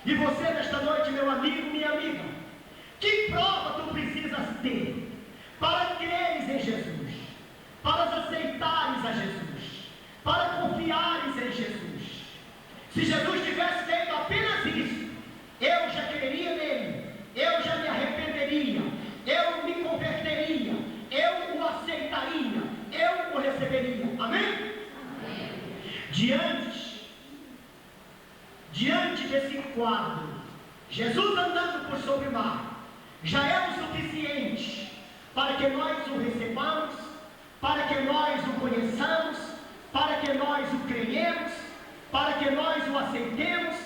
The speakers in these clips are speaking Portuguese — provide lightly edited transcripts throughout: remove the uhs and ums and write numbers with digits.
E você nesta noite, meu amigo, minha amiga, que prova tu precisas ter para creres em Jesus, para aceitares a Jesus, para confiares em Jesus? Se Jesus tivesse feito apenas isso, eu já creria nele, eu já me arrependeria, eu me converteria, eu o aceitaria, eu o receberia. Amém? Amém. Diante desse quadro, Jesus andando por sobre o mar, já é o suficiente para que nós o recebamos, para que nós o conheçamos, para que nós o creiemos, para que nós o aceitemos,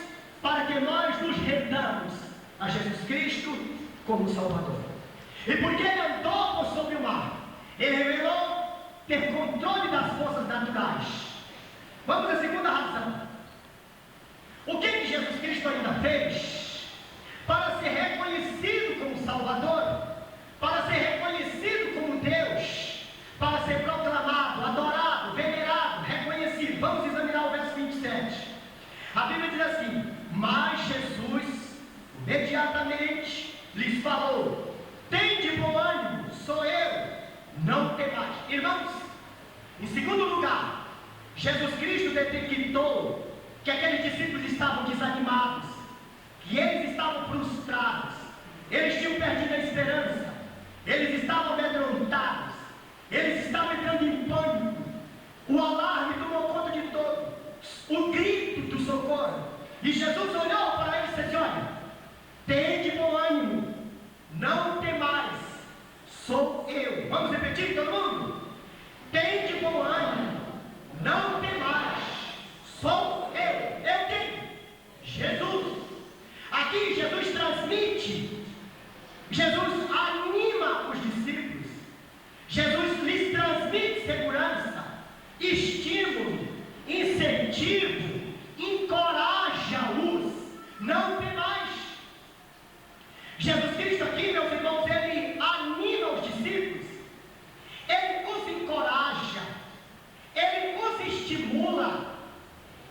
para que nós nos rendamos a Jesus Cristo como Salvador. E porque ele andou por sobre o mar, ele revelou ter controle das forças naturais. Vamos à segunda razão. O que Jesus Cristo ainda fez para ser reconhecido como Salvador, para ser reconhecido como Deus, para ser proclamado, adorado, venerado, reconhecido? Vamos examinar o verso 27. A Bíblia diz assim: mas Jesus imediatamente lhes falou: tende bom ânimo, sou eu, não temais. Irmãos, em segundo lugar, Jesus Cristo detectou que aqueles discípulos estavam desanimados, que eles estavam frustrados, eles tinham perdido a esperança, eles estavam amedrontados, eles estavam entrando em pânico. O alarme tomou conta de todos, o grito do socorro. E Jesus olhou para eles e disse: olha, tende bom ânimo, não temais, sou eu. Vamos repetir todo mundo? Tende bom ânimo, não temais, sou eu. Eu quem? Jesus. Aqui Jesus transmite, Jesus anima os discípulos, Jesus lhes transmite segurança, estímulo, incentivo, encoraja-os, não temais. Jesus Cristo aqui, meus irmãos, ele anima os discípulos, ele os encoraja, ele os estimula,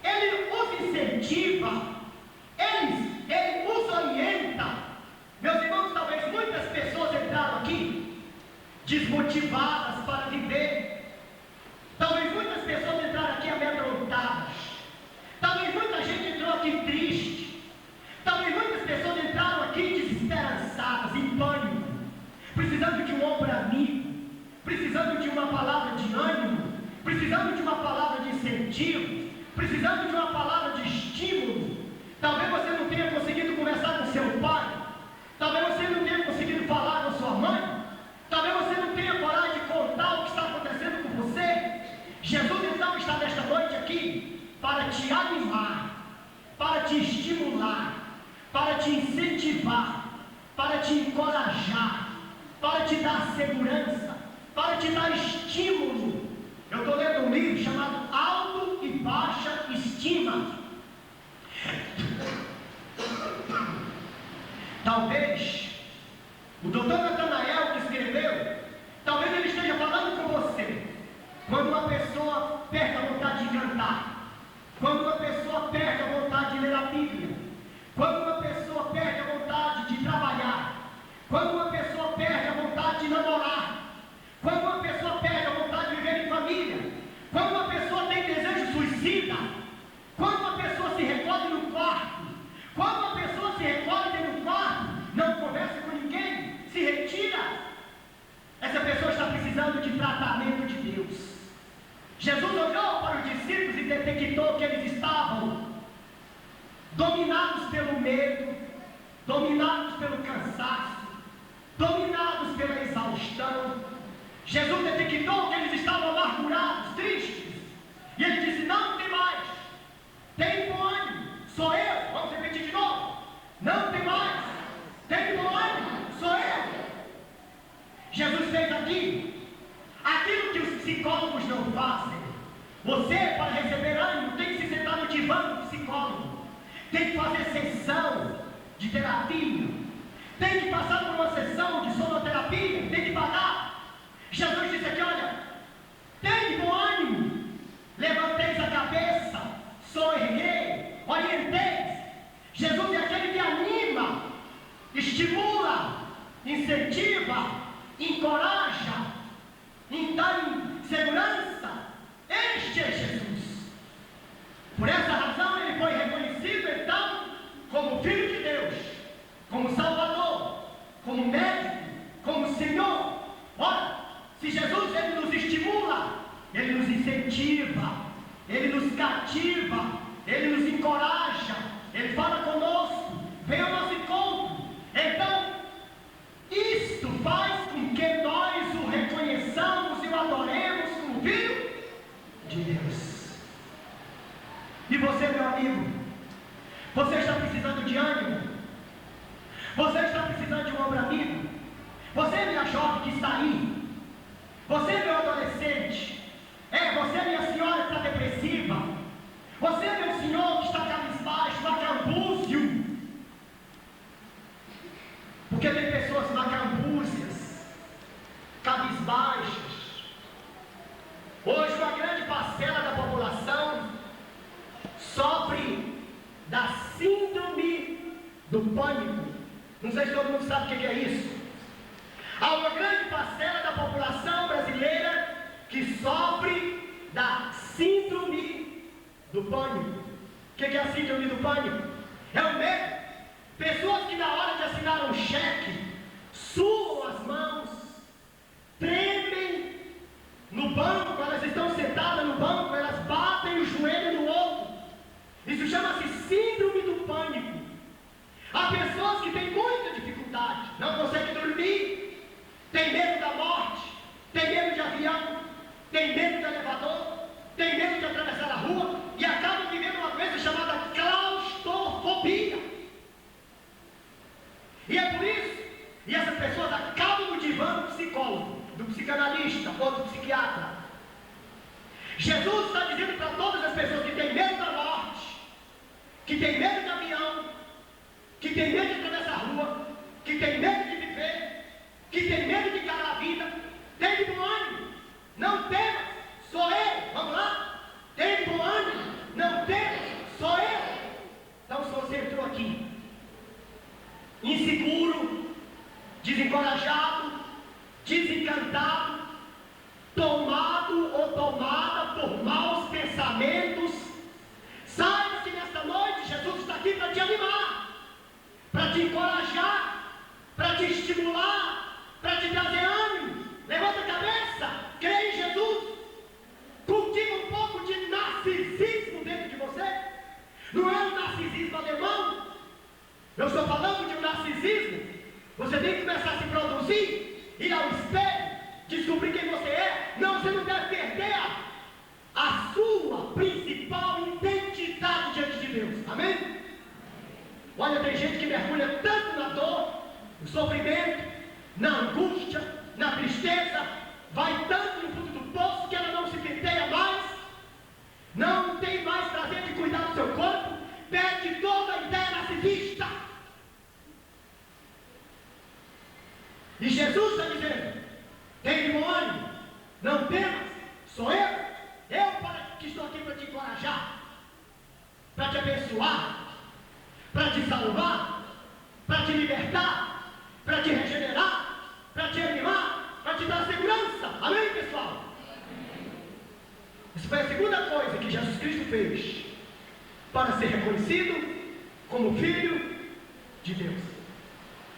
ele os incentiva, ele os orienta. Meus irmãos, talvez muitas pessoas entraram aqui desmotivadas para viver, talvez muitas pessoas entraram aqui amedrontadas, talvez muita gente entrou aqui triste, talvez muitas pessoas entraram aqui desesperançadas, em pânico, precisando de um ombro amigo, precisando de uma palavra de ânimo, precisando de uma palavra de incentivo, precisando de uma palavra de estímulo. Talvez você não tenha conseguido conversar com seu pai, talvez você não tenha conseguido falar com sua mãe, talvez você não tenha coragem de contar o que está acontecendo com você. Jesus então está nesta noite aqui para te animar, para te estimular, para te incentivar, para te encorajar, para te dar segurança, para te dar estímulo. Eu estou lendo um livro chamado Alto e Baixa Estima. Talvez o doutor Natanael que escreveu, talvez ele esteja falando com você quando uma pessoa perde a vontade de cantar, quando uma pessoa perde a vontade de ler a Bíblia, quando uma pessoa perde a vontade de trabalhar, quando uma pessoa perde a vontade de namorar, quando uma pessoa perde a vontade de viver em família, quando uma pessoa tem desejo suicida, quando uma pessoa se recolhe no quarto, quando uma pessoa se recolhe dentro do quarto, não conversa com ninguém, se retira, essa pessoa está precisando de tratamento de Deus. Jesus olhou para os discípulos e detectou que eles estavam dominados pelo medo, dominados pelo cansaço, dominados pela exaustão. Jesus detectou que eles estavam amargurados, tristes, e ele disse: não tem mais, tem bom ânimo, sou eu. Vamos repetir de novo: não tem mais, tem bom ânimo, sou eu. Jesus fez aqui aquilo que os psicólogos não fazem. Você, para receber ânimo, tem que se sentar no divã do psicólogo, tem que fazer sessão de terapia, tem que passar por uma sessão de sonoterapia, tem que pagar. Jesus disse aqui: olha, tem bom ânimo, levantei Ele nos cativa, Ele nos encoraja, Ele fala conosco, vem ao nosso encontro. Então, isto faz com que nós o reconheçamos e o adoremos como Filho de Deus. E você, meu amigo, você está precisando de ânimo? Você está precisando de um ombro amigo? Você, minha jovem que está aí? Você, meu adolescente? Você, minha senhora que está depressiva? Você, meu senhor que está cabisbaixo, macambúzio? Porque tem pessoas macambúzias, cabisbaixas. Hoje uma grande parcela da população sofre da síndrome do pânico. Não sei se todo mundo sabe o que é isso. Há uma grande parcela da população brasileira que sofre da síndrome do pânico. O que é a síndrome do pânico? É o medo. Pessoas que na hora de assinar um cheque suam as mãos, tremem no banco, elas estão sentadas no banco, elas batem o joelho no outro. Isso chama-se síndrome do pânico. Há pessoas que têm muita dificuldade, não conseguem dormir, têm medo da morte, têm medo de avião, têm medo de elevador, têm medo de atravessar a rua e acabam vivendo uma coisa chamada claustrofobia. E é por isso, e essas pessoas acabam no divã do psicólogo, do psicanalista ou do psiquiatra. Jesus está dizendo para todas as pessoas que têm medo da morte, que têm medo de avião, que têm medo de atravessar a rua, que têm medo de viver, que têm medo de encarar a vida, tem de bom ânimo, não temas, sou eu, vamos lá, tem de bom ânimo, não temas, sou eu. Então se você entrou aqui inseguro, desencorajado, desencantado, tomado ou tomada por maus pensamentos, saiba que nesta noite Jesus está aqui para te animar, para te encorajar, para te estimular, para te trazer ânimo. Levanta a cabeça, creia em Jesus, cultiva um pouco de narcisismo dentro de você. Não é um narcisismo alemão. Eu estou falando de um narcisismo. Você tem que começar a se produzir, ir ao espelho, descobrir quem você é. Não, você não deve perder a sua principal identidade diante de Deus. Amém? Olha, tem gente que mergulha tanto na dor, no sofrimento, na angústia, na tristeza, vai tanto no fundo do poço que ela não se penteia mais, não tem mais prazer de cuidar do seu corpo, perde toda a ideia narcisista. E Jesus está dizendo: tem bom ânimo, não temas, sou eu que estou aqui para te encorajar, para te abençoar, para te salvar, para te libertar, para te regenerar, para te animar, para te dar segurança. Amém, pessoal? Essa foi a segunda coisa que Jesus Cristo fez para ser reconhecido como Filho de Deus.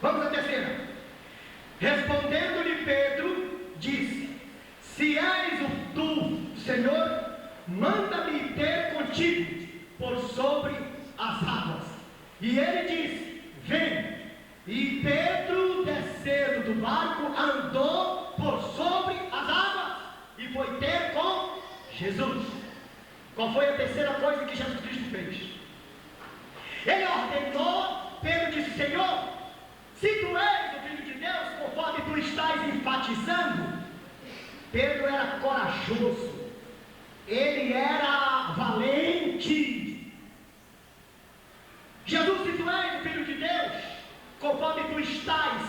Vamos à terceira. Respondendo-lhe Pedro, disse: se és o tu, Senhor, manda-me ter contigo por sobre as águas. E ele disse: vem. E Pedro, descendo do barco, andou por sobre as águas e foi ter com Jesus. Qual foi a terceira coisa que Jesus Cristo fez? Ele ordenou, Pedro disse: Senhor, se tu és o Filho de Deus, conforme tu estás enfatizando. Pedro era corajoso, ele era valente. Jesus, se tu és o Filho de Deus, conforme tu estás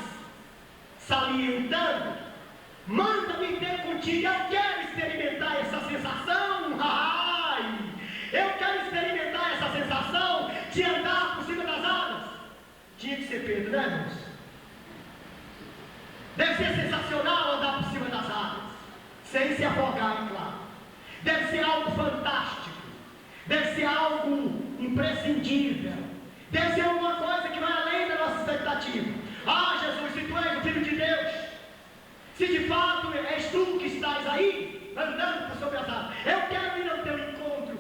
salientando, manda-me ter contigo. Eu quero experimentar essa sensação. Ai, eu quero experimentar essa sensação de andar por cima das águas. Tinha que ser Pedro, né, irmãos? Deve ser sensacional andar por cima das águas, sem se afogar, é claro. Deve ser algo fantástico, deve ser algo imprescindível, deve ser alguma coisa que vai além da nossa expectativa. Ah, Jesus, se tu és o Filho de Deus, se de fato és tu que estás aí, andando por sobre as águas, eu quero ir ao teu encontro,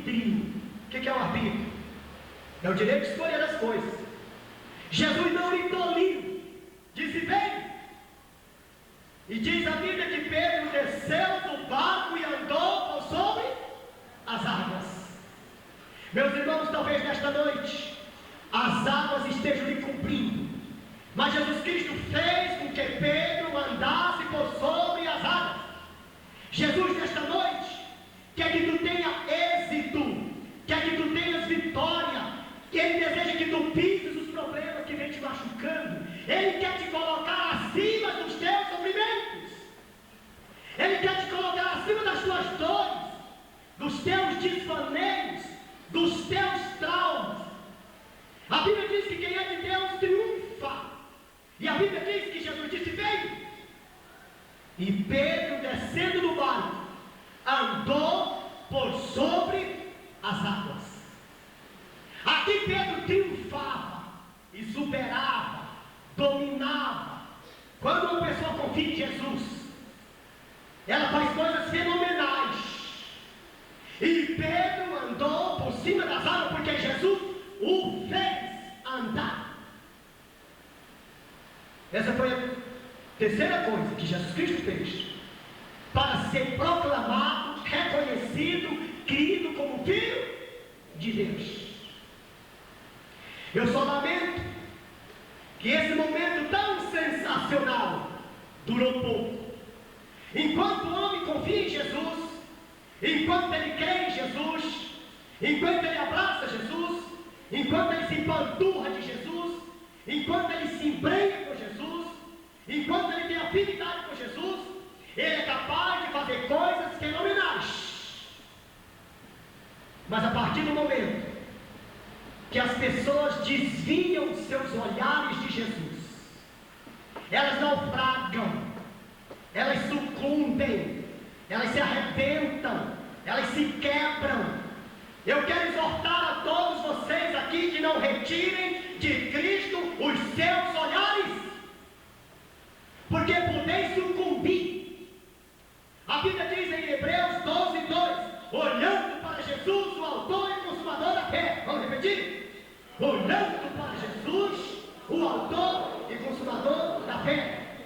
arbítrio. O que é o arbítrio? É o direito de escolher as coisas. Jesus não lhe toliu, disse: vem. E diz a Bíblia que Pedro desceu do barco e andou por sobre as águas. Meus irmãos, talvez nesta noite as águas estejam lhe cobrindo, mas Jesus Cristo fez com que Pedro andasse por sobre as águas. Jesus nesta noite quer que tu tenha êxito, quer que tu tenhas vitória, que Ele deseja que tu pises os problemas que vem te machucando. Ele quer te colocar acima dos teus sofrimentos. Ele quer te colocar acima das tuas dores, dos teus desvaneios, dos teus traumas. A Bíblia diz que quem é de Deus triunfa. E a Bíblia diz que Jesus disse: vem. E Pedro, descendo do barco, andou por sobre as águas. Aqui Pedro triunfava, exuberava, dominava. Quando uma pessoa confia em Jesus, ela faz coisas fenomenais. E Pedro andou por cima das águas porque Jesus o fez andar. Essa foi a terceira coisa que Jesus Cristo fez para ser proclamado, reconhecido, crido como Filho de Deus. Eu só lamento que esse momento tão sensacional durou pouco. Enquanto o homem confia em Jesus, enquanto ele crê em Jesus, enquanto ele abraça Jesus, enquanto ele se empanturra de Jesus, enquanto ele se embrenha com Jesus, enquanto ele tem afinidade com Jesus, ele é capaz de fazer coisas fenomenais. Mas a partir do momento que as pessoas desviam seus olhares de Jesus, elas naufragam, elas sucumbem, elas se arrebentam, elas se quebram. Eu quero exortar a todos vocês aqui que não retirem de Cristo os seus olhares, porque podeis sucumbir. A Bíblia diz em Hebreus 12:2, olhando para Jesus, o autor e consumador da fé. Vamos repetir? Olhando para Jesus, o autor e consumador da fé.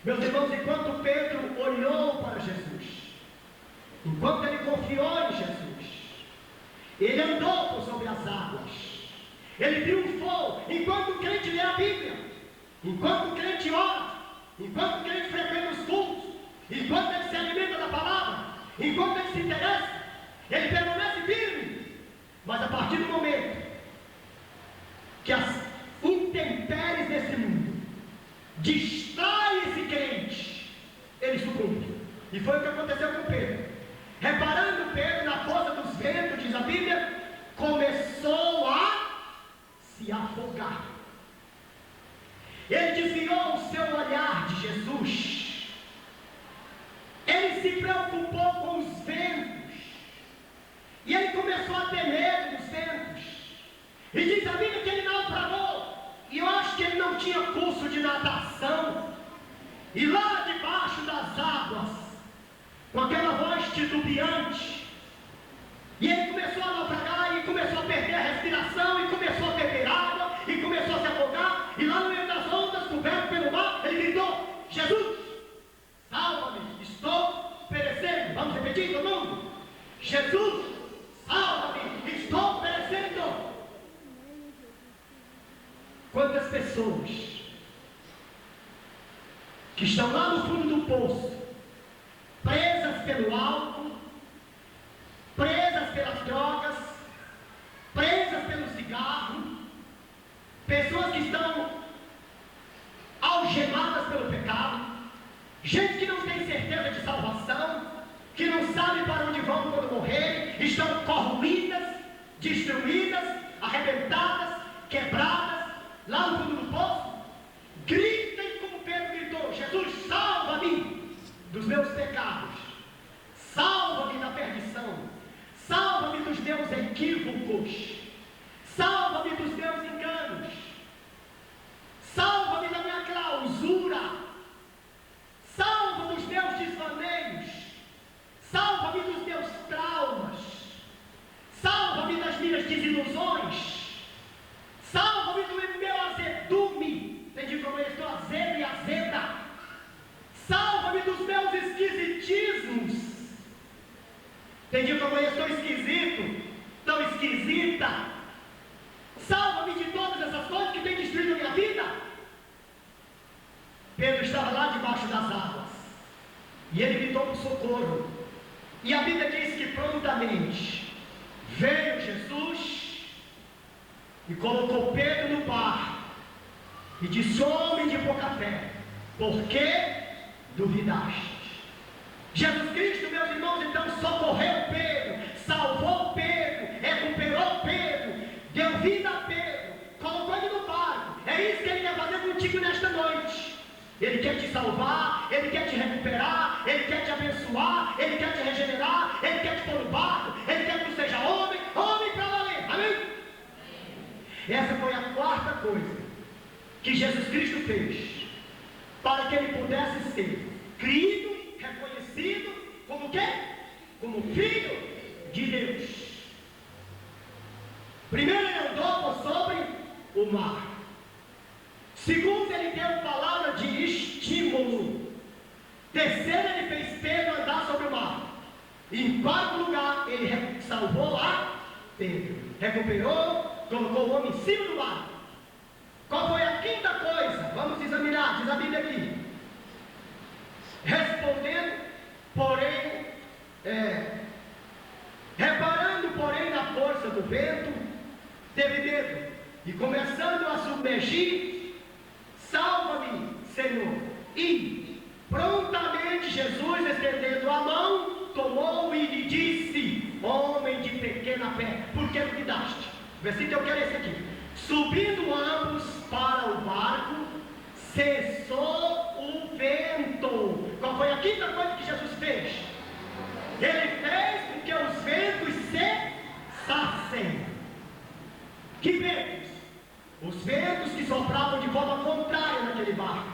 Meus irmãos, enquanto Pedro olhou para Jesus, enquanto ele confiou em Jesus, ele andou por sobre as águas, ele triunfou. Enquanto o crente lê a Bíblia, enquanto o crente ora, enquanto o crente frequenta os cultos, enquanto ele se alimenta da palavra, enquanto ele se interessa, ele permanece firme. Mas a partir do momento que as intempéries desse mundo distrai esse crente, ele sucumbe. E foi o que aconteceu com Pedro. Reparando Pedro na força dos ventos, diz a Bíblia, começou a se afogar. Ele desviou o seu olhar de Jesus. Ele se preocupou com os ventos. E ele começou a ter medo dos ventos. E diz a Bíblia que ele naufragou. E eu acho que ele não tinha curso de natação. E lá debaixo das águas, com aquela voz titubeante, e ele começou a naufragar, e começou a perder a respiração, e começou a beber água, e começou a se afogar, e lá no meio das ondas, coberto pelo mar, ele gritou: Jesus, salva-me, estou perecendo. Vamos repetir todo mundo? Jesus, salva-me, estou perecendo. Quantas pessoas que estão lá no fundo do poço, presas pelo álcool, presas pelas drogas, presas pelo cigarro, pessoas que estão algemadas pelo pecado, gente que não tem certeza de salvação, que não sabe para onde vão quando morrerem, estão corroídas, destruídas, arrebentadas, quebradas, lá no fundo do poço. Gritem como Pedro gritou: Jesus, salva-me dos meus pecados, salva-me da perdição, salva-me dos meus equívocos, salva-me dos meus enganos, salva-me da minha clausura, salva dos meus desvaneios, salva-me dos meus traumas. minhas desilusões. Salva-me do meu azedume. Entendi como eu estou azedo e azeda. Salva-me dos meus esquisitismos. Entendi como eu estou esquisito, tão esquisita. Salva-me de todas essas coisas que têm destruído a minha vida. Pedro estava lá debaixo das águas e ele gritou por socorro. E a Bíblia diz que prontamente veio Jesus e colocou Pedro no barco e disse: homem de pouca fé, por que duvidaste? Jesus Cristo, meus irmãos, então socorreu Pedro, salvou Pedro, recuperou Pedro, deu vida a Pedro, colocou ele no barco. É isso que ele quer fazer contigo nesta noite. Ele quer te salvar, ele quer te recuperar, ele quer te abençoar, ele quer te regenerar, ele quer te pôr no barco, ele quer que tu seja homem para valer. Amém? Essa foi a quarta coisa que Jesus Cristo fez para que ele pudesse ser crido, reconhecido como o quê? Como Filho de Deus. Primeiro, ele andou por sobre o mar. Segundo, ele deu palavra de estímulo. Terceiro, ele fez Pedro andar sobre o mar. E em quarto lugar, ele salvou a Pedro. Recuperou, colocou o homem em cima do mar. Qual foi a quinta coisa? Vamos examinar, diz a Bíblia aqui. Respondendo, porém, reparando, porém, na força do vento, teve medo. E começando a submergir, salva-me, Senhor. E prontamente Jesus, estendendo a mão, tomou e lhe disse: homem de pequena fé, por que duvidaste? O versículo eu quero esse aqui. Subindo ambos para o barco, cessou o vento. Qual foi a quinta coisa que Jesus fez? Ele fez com que os ventos cessassem. Que ventos? Os ventos que sopravam de forma contrária naquele barco.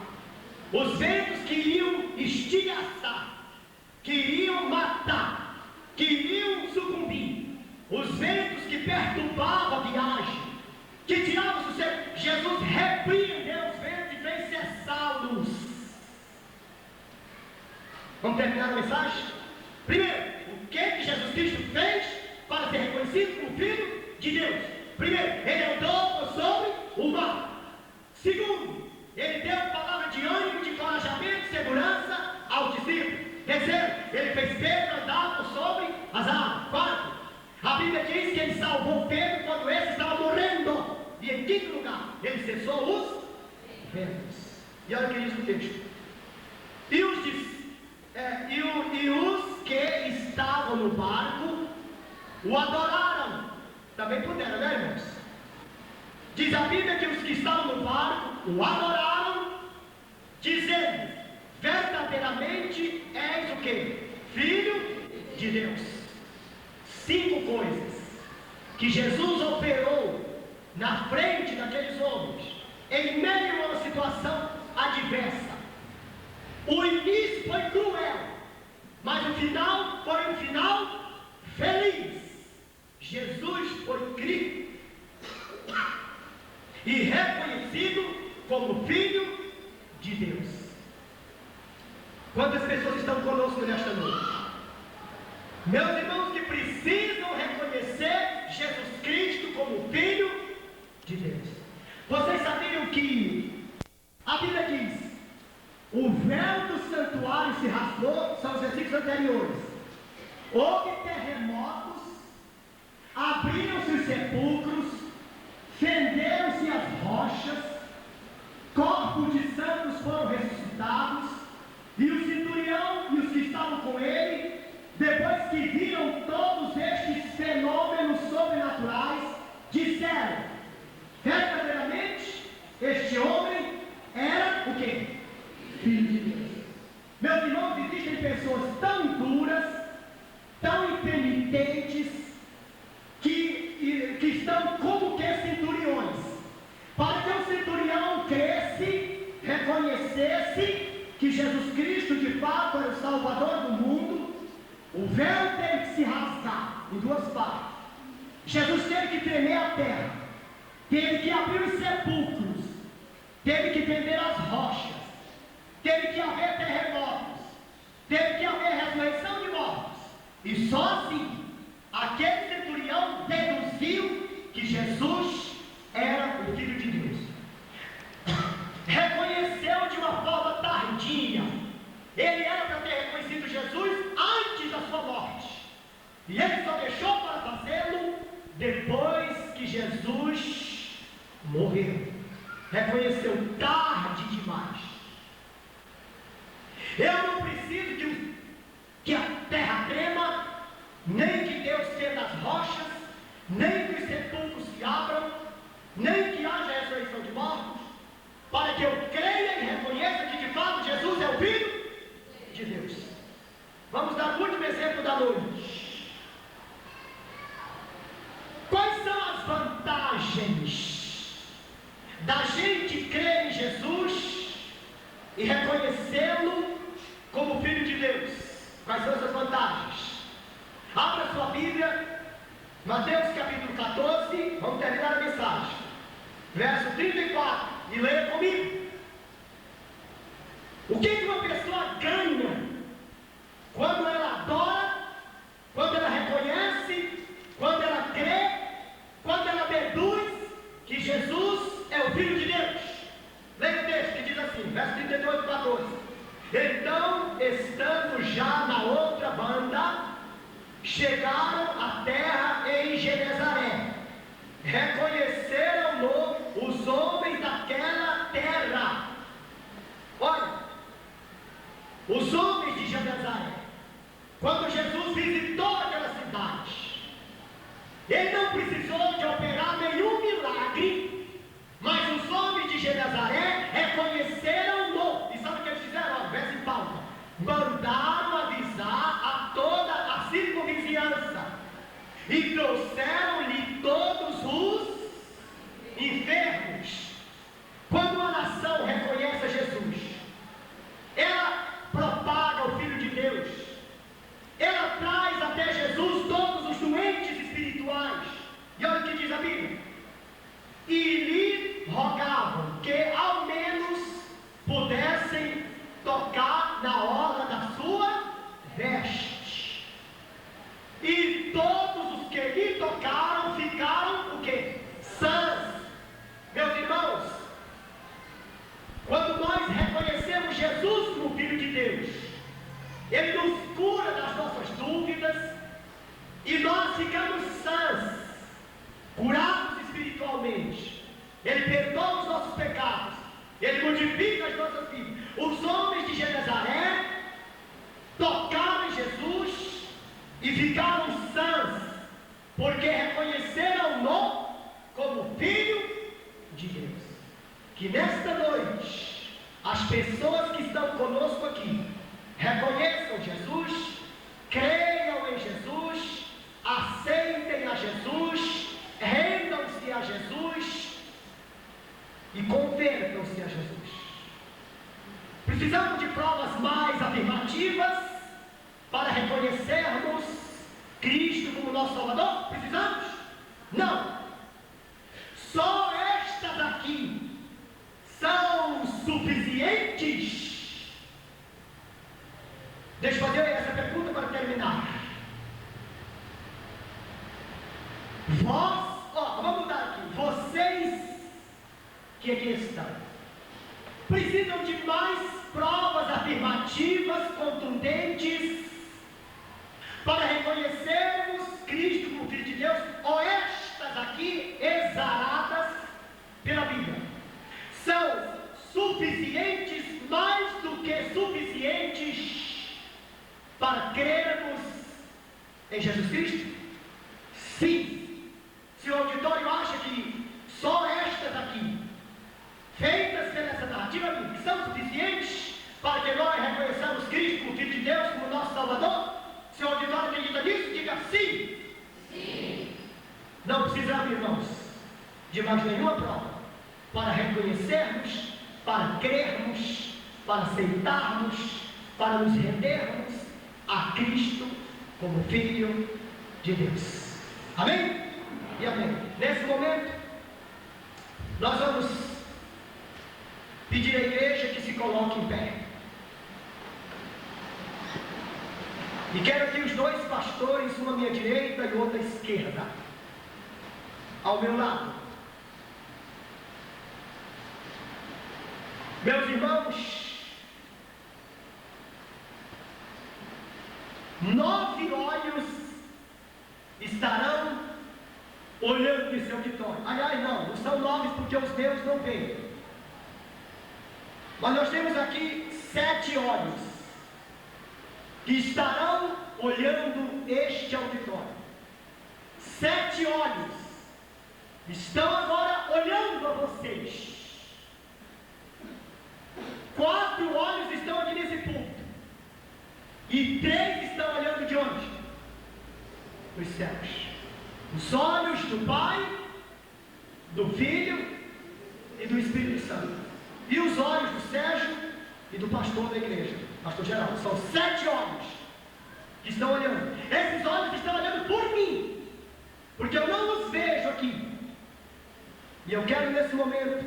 Os ventos que iriam estilhaçar, que iriam matar, que iriam sucumbir. Os ventos que perturbavam a viagem, que tiravam o sossego. Jesus repreendeu os ventos e fez cessá-los. Vamos terminar a mensagem? Primeiro, o que Jesus Cristo fez para ser reconhecido como Filho de Deus? Primeiro, ele andou por sobre o mar. Segundo, ele deu palavra de ânimo, de encorajamento, segurança aos discípulos. Terceiro, ele fez Pedro andar por sobre as águas. Quarto, a Bíblia diz que ele salvou Pedro quando esse estava morrendo. E em quinto lugar, ele cessou os ventos. E olha o que diz o texto. E os que estavam no barco o adoraram. Também puderam, né, irmãos? Diz a Bíblia que os que estavam no barco o adoraram, dizendo: verdadeiramente és o quê? Filho de Deus. 5 coisas que Jesus operou na frente daqueles homens, em meio a uma situação adversa. O início foi cruel, mas o final foi um final feliz. Jesus foi criado e reconhecido como Filho de Deus. Quantas pessoas estão conosco nesta noite? Meus irmãos, que precisam reconhecer Jesus Cristo como Filho de Deus. Vocês sabiam que a Bíblia diz: o véu do santuário se rasgou, são os versículos anteriores. Houve terremotos, abriram-se os sepulcros, fenderam-se as rochas, corpos de santos foram ressuscitados, e o centurião e os que estavam com ele, depois que viram todos estes fenômenos sobrenaturais, disseram: verdadeiramente este homem era o quê? Filho de Deus. Meus irmãos, existem pessoas tão impuras, tão impenitentes, que estão como que centuriões. Para que o centurião cresce, reconhecesse que Jesus Cristo de fato era o Salvador do mundo, o véu teve que se rasgar em 2 partes. Jesus teve que tremer a terra, teve que abrir os sepulcros, teve que tender as rochas, teve que haver terremotos, teve que haver ressurreição de mortos, e só assim aquele centurião deduziu que Jesus era o Filho de Deus. Reconheceu de uma forma tardia. Ele era para ter reconhecido Jesus antes da sua morte, e ele só deixou para fazê-lo depois que Jesus morreu. Reconheceu tarde demais. Eu não preciso que a terra trema, nem que Deus tenda as rochas, nem que os sepulcros se abram, nem que haja ressurreição de mortos, para que eu creia e reconheça que de fato Jesus é o Filho de Deus. Vamos dar o último exemplo da noite. Quais são as vantagens da gente crer em Jesus e reconhecê-lo como Filho de Deus? Quais são essas vantagens? Abra sua Bíblia, Mateus capítulo 14, vamos terminar a mensagem, verso 34, e leia comigo. O que uma pessoa ganha quando ela adora, quando ela reconhece, quando ela crê, quando ela deduz que Jesus é o Filho de Deus? Leia o texto que diz assim, verso 38 e 14. Então, estando já na outra banda, chegaram à terra em Genezaré. Reconheceram-no os homens daquela terra. Olha, os homens de Genezaré, quando Jesus visitou aquela cidade, ele não precisou de operar nenhum milagre, mas os homens de Genezaré reconheceram-no. E sabe o que eles fizeram? Olha, verso em pauta. Mandaram avisar a toda a circunvizinhança e trouxeram-lhe todos os enfermos. Quando uma nação reconhece a Jesus, ela propaga o Filho de Deus, ela traz até Jesus todos os doentes espirituais. E olha o que diz a Bíblia: e lhe rogavam que ao menos pudessem tocar na orla da sua veste. E todos os que lhe tocaram ficaram o quê? Sãs. Meus irmãos, quando nós reconhecemos Jesus como Filho de Deus, Ele nos cura das nossas dúvidas e nós ficamos sãs, curados espiritualmente. Ele perdoa os nossos pecados, Ele modifica as nossas vidas. Os homens de Genezaré tocaram em Jesus e ficaram sãs, porque reconheceram-no como Filho de Deus. Que nesta noite as pessoas que estão conosco aqui reconheçam Jesus, creiam em Jesus, aceitem a Jesus, rendam-se a Jesus e convertam-se a Jesus. Precisamos de provas mais afirmativas para reconhecermos Cristo como nosso Salvador? Precisamos? Não. Só estas aqui são suficientes? Deixa eu fazer essa pergunta para terminar. Vamos mudar aqui. Vocês que aqui estão, precisam de mais provas afirmativas, contundentes, para reconhecermos Cristo como Filho de Deus, ou estas aqui, exaradas pela Bíblia, são suficientes, mais do que suficientes, para crermos em Jesus Cristo? Sim. Se o auditório acha que só estas aqui, feitas nessa narrativa bíblica, são suficientes para que nós reconheçamos Cristo como Filho de Deus, como nosso Salvador, se o auditório acredita nisso, diga sim. Sim. Não precisamos, irmãos, de mais nenhuma prova para reconhecermos, para crermos, para aceitarmos, para nos rendermos a Cristo como Filho de Deus. Amém? e amém. Nesse momento, nós vamos pedir à igreja que se coloque em pé. E quero que os dois pastores, uma à minha direita e outra à esquerda, ao meu lado. Meus irmãos, 9 olhos estarão olhando esse auditório. Aliás, não são 9 porque os meus não veem. Mas nós temos aqui 7 olhos que estarão olhando este auditório. 7 olhos estão agora olhando a vocês. 4 olhos estão aqui nesse ponto. E 3 estão olhando de onde? Dos céus. Os olhos do Pai, do Filho e do Espírito Santo. E os olhos do Sérgio e do pastor da igreja, pastor Geraldo. São 7 olhos que estão olhando. Esses olhos estão olhando por mim, porque eu não os vejo aqui. E eu quero nesse momento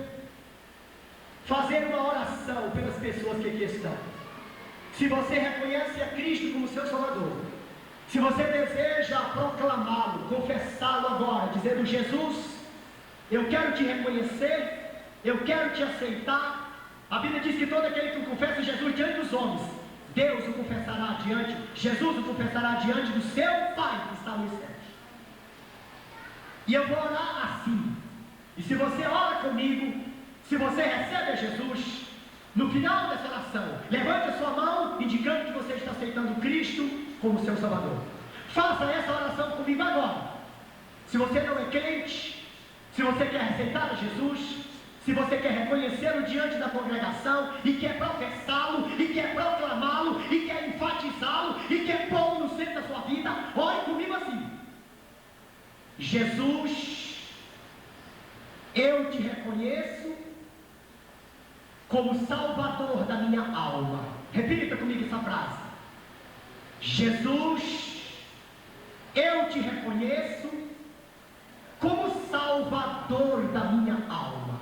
fazer uma oração pelas pessoas que aqui estão. Se você reconhece a Cristo como seu Salvador, se você deseja proclamá-lo, confessá-lo agora, dizendo: Jesus, eu quero te reconhecer, eu quero te aceitar. A Bíblia diz que todo aquele que confessa Jesus diante dos homens, Deus o confessará diante, Jesus o confessará diante do seu Pai que está nos céus. E eu vou orar assim. E se você ora comigo, se você recebe a Jesus, no final dessa oração, levante a sua mão, indicando que você está aceitando Cristo como seu Salvador. Faça essa oração comigo agora. Se você não é crente, se você quer aceitar a Jesus, se você quer reconhecê-lo diante da congregação, e quer professá-lo, e quer proclamá-lo, e quer enfatizá-lo, e quer pô-lo no centro da sua vida, ore comigo assim: Jesus, eu te reconheço como Salvador da minha alma. Repita comigo essa frase: Jesus, eu te reconheço como Salvador da minha alma.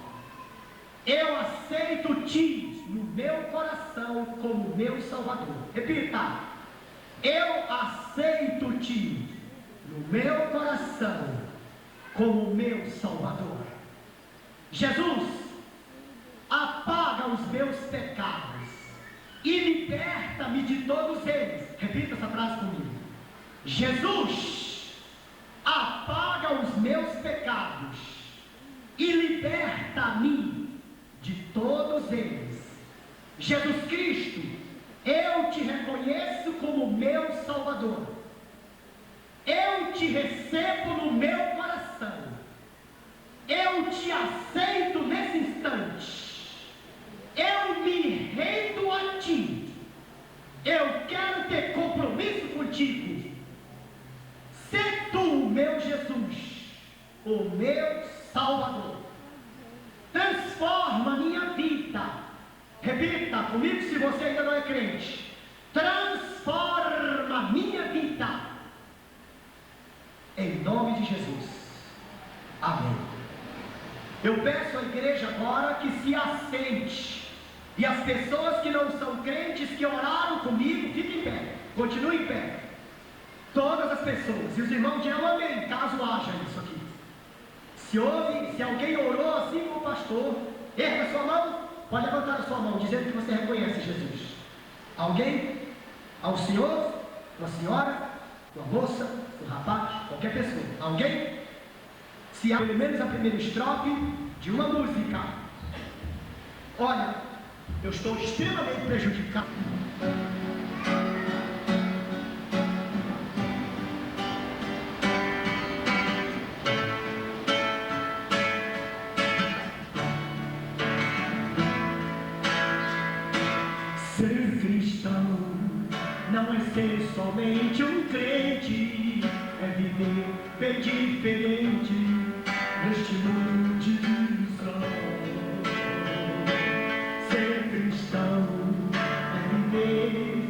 Eu aceito-te no meu coração como meu Salvador. Repita: eu aceito-te no meu coração como meu Salvador. Jesus, apaga os meus pecados e liberta-me de todos eles. Repita essa frase comigo: Jesus, apaga os meus pecados e liberta-me de todos eles. Jesus Cristo, eu te reconheço como meu Salvador. Eu te recebo no meu coração. Eu te aceito nesse instante. Eu me rendo a ti. Eu quero ter compromisso contigo. Sê tu, meu Jesus, o meu Salvador. Transforma a minha vida. Repita comigo se você ainda não é crente: transforma a minha vida. Em nome de Jesus. Amém. Eu peço à igreja agora que se assente. E as pessoas que não são crentes, que oraram comigo, fiquem em pé. Continue em pé. Todas as pessoas. E os irmãos dirão amém, caso haja isso aqui. Se alguém orou assim como o pastor, erga a sua mão. Pode levantar a sua mão, dizendo que você reconhece Jesus. Alguém? Ao senhor? Uma senhora? Uma moça? Um rapaz? Qualquer pessoa. Alguém? Se há pelo menos a primeira estrofe de uma música. Olha, eu estou extremamente prejudicado. Ser cristão não é ser somente um crente, é viver bem diferente neste mundo de ilusão. Ser cristão é viver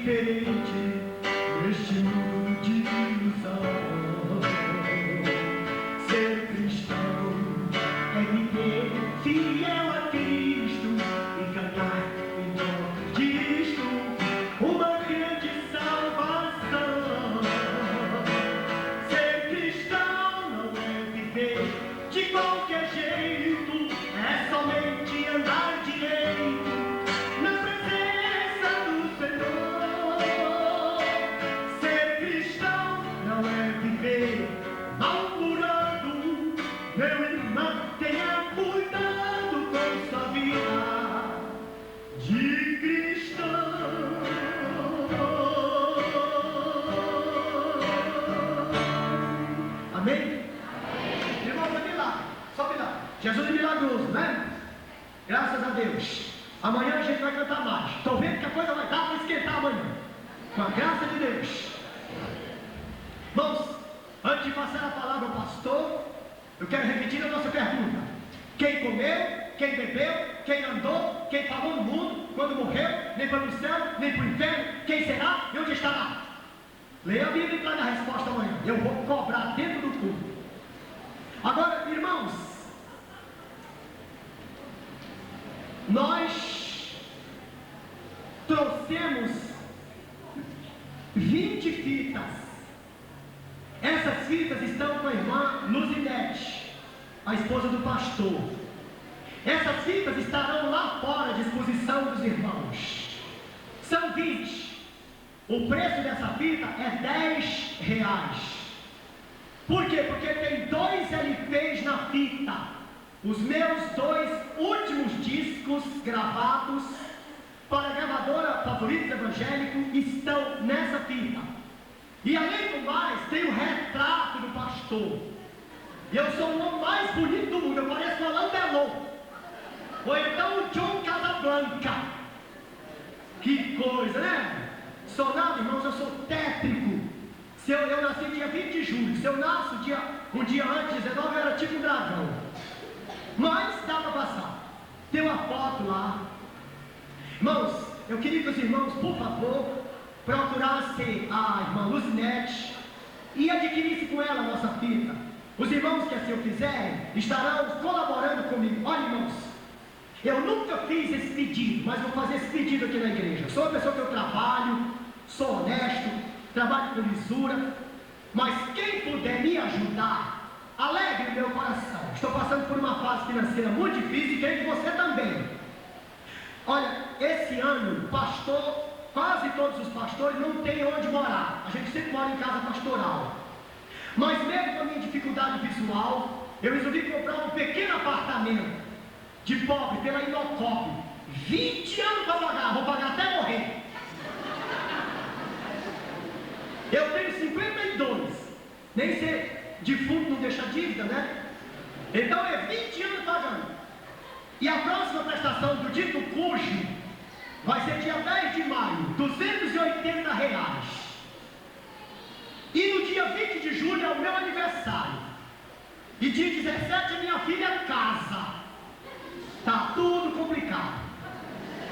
diferente neste mundo de ilusão. Ser cristão é viver fiel a Cristo e cantar em torno disto uma grande salvação. Ser cristão não é viver de qualquer jeito, é somente andar direito na presença do Senhor. Ser cristão não é viver murmurando. Meu irmão, tenha cuidado com sua vida de cristão. Amém? Irmãos, sobe lá, sobe lá. Jesus é milagroso, né? Graças a Deus. Amanhã a gente vai cantar mais. Estou vendo que a coisa vai dar para esquentar amanhã, com a graça de Deus. Irmãos, antes de passar a palavra ao pastor, eu quero repetir a nossa pergunta. Quem comeu, quem bebeu, quem andou, quem falou no mundo, quando morreu, nem foi para o céu, nem para o inferno, quem será e onde estará? Leia a Bíblia e traga a resposta amanhã. Eu vou cobrar dentro do culto. Agora, irmãos, nós trouxemos 20 fitas. Essas fitas estão com a irmã Luzinete, a esposa do pastor. Essas fitas estarão lá fora à disposição dos irmãos. São 20. O preço dessa fita é R$10. Por quê? Porque tem 2 LPs na fita. Os meus 2 últimos discos gravados para a gravadora Favoritos Evangélico estão nessa fita. E além do mais, tem o retrato do pastor. E eu sou o homem mais bonito do mundo, eu pareço o Alain Delon. Ou então o John Casablanca. Que coisa, né? Sou nada, irmãos, eu sou tétrico. Eu nasci dia 20 de julho. Se eu nasço um dia antes, 19, eu era tipo um dragão. Mas dá para passar. Tem uma foto lá. Irmãos, eu queria que os irmãos, por favor, procurassem a irmã Luzinete e adquirissem com ela a nossa fita. Os irmãos que assim o fizerem estarão colaborando comigo. Olha, irmãos, eu nunca fiz esse pedido, mas vou fazer esse pedido aqui na igreja. Sou uma pessoa que eu trabalho, sou honesto, trabalho com lisura, mas quem puder me ajudar, alegre meu coração. Estou passando por uma fase financeira muito difícil e creio que você também. Olha, esse ano, pastor, quase todos os pastores não têm onde morar. A gente sempre mora em casa pastoral. Mas mesmo com a minha dificuldade visual, eu resolvi comprar um pequeno apartamento de pobre pela Inocop. 20 anos para pagar, vou pagar até morrer. Eu tenho 52. Nem ser defunto não deixa dívida, né? Então é 20 anos pagando. E a próxima prestação do dito cujo vai ser dia 10 de maio, R$280. E no dia 20 de julho é o meu aniversário. E dia 17 a minha filha casa. Tá tudo complicado.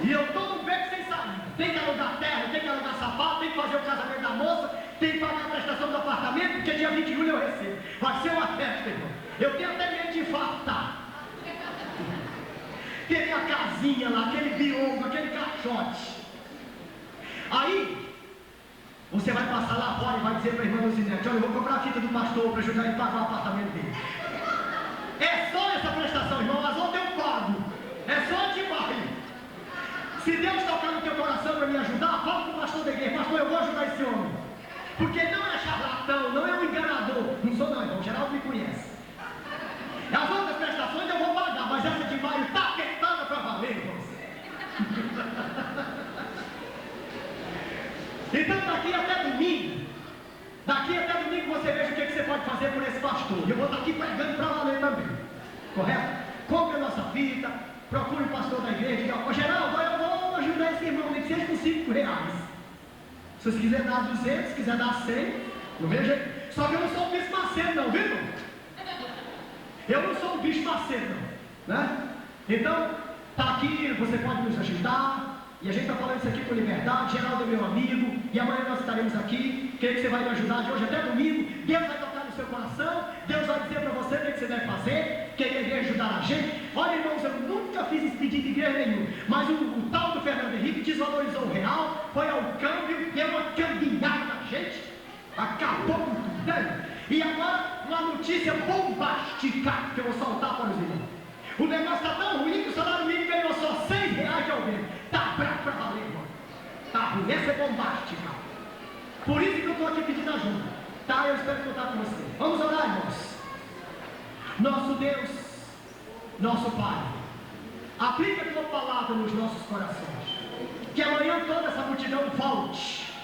E eu estou no beco sem saída. Tem que alugar terra, tem que alugar sapato, tem que fazer o casamento da moça, tem que pagar a prestação do apartamento, porque dia 20 de julho eu recebo. Vai ser uma festa, irmão. Eu tenho até medo de infartar. Tem a casinha lá, aquele biombo, aquele caixote. Aí, você vai passar lá fora e vai dizer para a irmã Luzinete: olha, eu vou comprar a fita do pastor para ajudar ele a pagar o apartamento dele. É só essa prestação, irmão, as outras eu pago. É só de maio. Se Deus tocar no teu coração para me ajudar, fala para o pastor da igreja: pastor, eu vou ajudar esse homem. Porque não é charlatão, não é um enganador. Não sou não, irmão, Geraldo me conhece. As outras prestações eu vou pagar, mas essa de maio está apertada para valer, irmãos. Então daqui até domingo você veja o que você pode fazer por esse pastor. E eu vou estar aqui pregando para valer também. Correto? Compre a nossa fita, procure o pastor da igreja e diga: ô Geraldo, eu vou ajudar esse irmão, nem que seja com R$5. Se você quiser dar 200, se quiser dar 100, não vejo jeito. Só que eu não sou um bicho macedo não, viu, irmão? Eu não sou um bicho macedo não, né? Então, está aqui, você pode nos ajudar. e a gente está falando isso aqui com liberdade. Geraldo é meu amigo, e amanhã nós estaremos aqui. Creio que você vai me ajudar de hoje até domingo. Deus vai tocar no seu coração, Deus vai dizer para você o que você deve fazer, que ele deve ajudar a gente. Olha, irmãos, eu nunca fiz esse pedido de igreja nenhum, mas o tal do Fernando Henrique desvalorizou o real, foi ao câmbio, deu uma cambiada na gente, acabou com tudo, né? E agora, uma notícia bombástica que eu vou soltar para os irmãos. O negócio está tão ruim que o salário mínimo ganhou só R$6 de aumento. Está bravo para valer, irmão. Está ruim, essa é bombástica. Por isso que eu estou aqui pedindo ajuda. Tá, eu espero contar com você. Vamos orar, irmãos. Nosso Deus, nosso Pai, aplica a tua palavra nos nossos corações. Que amanhã toda essa multidão volte,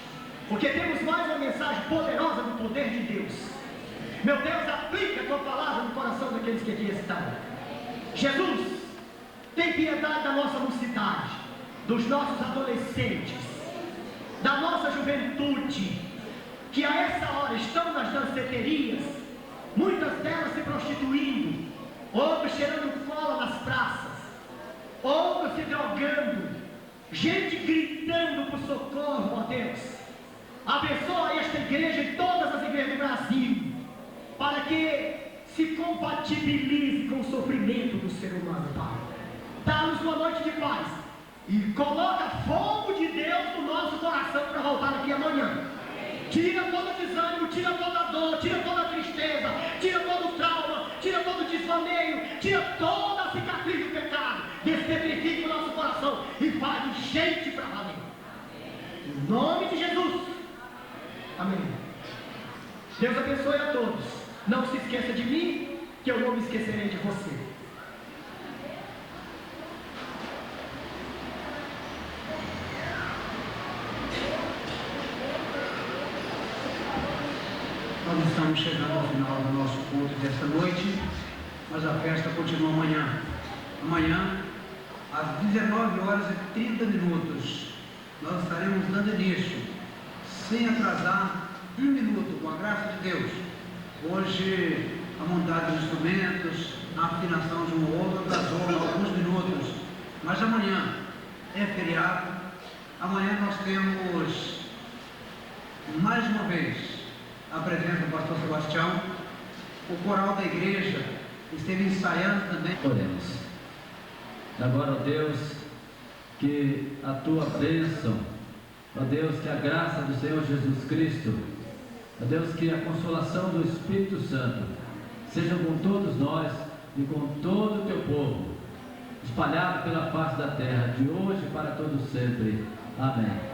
porque temos mais uma mensagem poderosa do poder de Deus. Meu Deus, aplica a tua palavra no coração daqueles que aqui estão. Jesus, tem piedade da nossa mocidade, dos nossos adolescentes, da nossa juventude, que a essa hora estão nas danceterias, muitas delas se prostituindo, outros cheirando cola nas praças, outros se drogando, gente gritando por socorro, ó Deus. Abençoa esta igreja e todas as igrejas do Brasil, para que se compatibilize com o sofrimento do ser humano, Pai. Dá-nos uma noite de paz e coloca fogo de Deus no nosso coração para voltar aqui amanhã. Tira todo o desânimo, tira toda a dor, tira toda a tristeza, tira todo o trauma, tira todo o desvaneio, tira toda a cicatriz do pecado, despetrifica o nosso coração e faz gente para valer. Em nome de Jesus. Amém. Deus abençoe a todos. Não se esqueça de mim, que eu não me esquecerei de você. Nós estamos chegando ao final do nosso culto desta noite, mas a festa continua amanhã. Amanhã, às 19h30, nós estaremos dando início, sem atrasar um minuto, com a graça de Deus. Hoje, a montagem dos instrumentos, a afinação de um ou outro atrasou alguns minutos, mas amanhã é feriado. Amanhã nós temos, mais uma vez, a presença do pastor Sebastião. O coral da igreja esteve ensaiando também. Oremos. Agora, ó Deus, que a tua bênção, ó Deus, que a graça do Senhor Jesus Cristo, ó Deus, que a consolação do Espírito Santo seja com todos nós e com todo o teu povo, espalhado pela face da terra, de hoje para todo sempre. Amém.